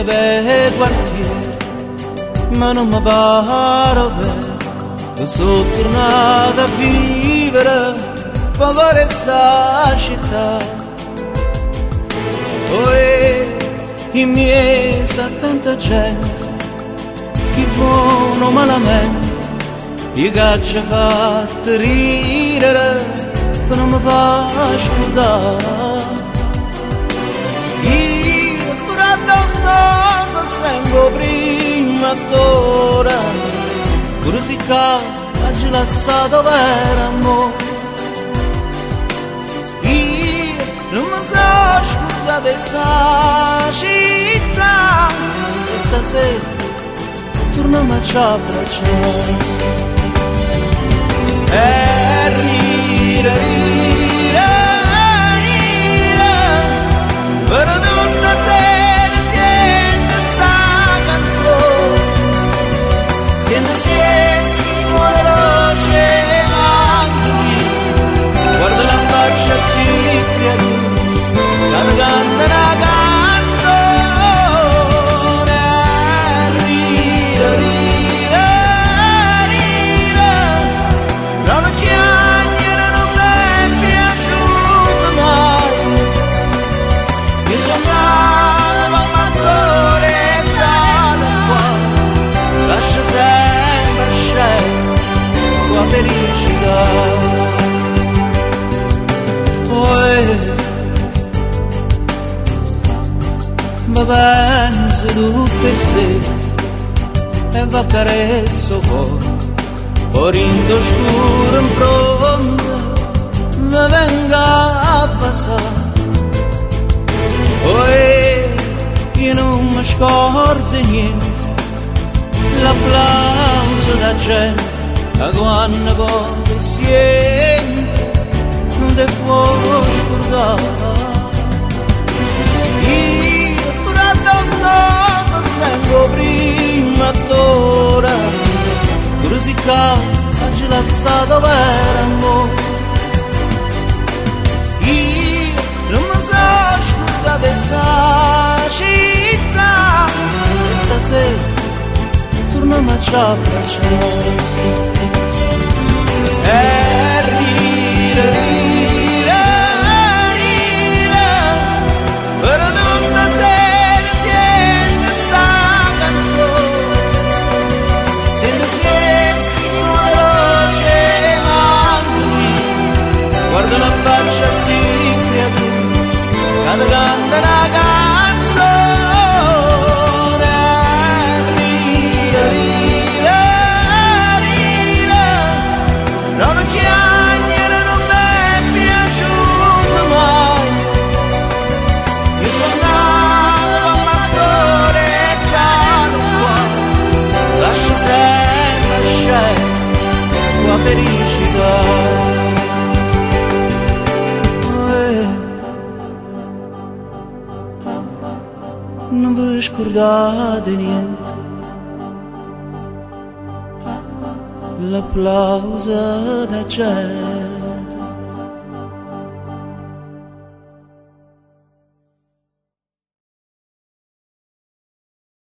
nei bei quartieri, ma non mi pare vero che sono tornato a vivere poco resta città. Poi in mezzo a tanta gente, chi buono malamente, io che ci ha fatto ridere per non mi fa scordare. Io pure addosso sento prima d'ora, pure si oggi l'ha stato vero amore. Io non mi so scordare di questa città, e stasera torniamo a ci abbracciare. E rire, rire, rire, per tu stasera senti sta canzone, senti stesso suona veloce anche qui, guarda la faccia sti creatura, che mi canta una canzone. E rire, rire, felicità. Poi mi penso tutte le sere e va carezzo fuori, orindo scuro in fronte mi venga a passare. Poi io non mi scordo niente, l'applauso da gente, a quando poi siente non ti può scordare. Io pure addosso sento prima d'ora, pure si oggi l'ha stato vero amore. Io non mi so scordare di questa città, e stasera torniamo a ci abbracciare. E rire, rire, rire, per tu stasera senti sta canzone, senti stesso suona veloce anche qui, guarda la faccia sti creatura, che mi canta una canzone. Sempre scende la felicità. Non vi scordate niente, l'applauso da gente.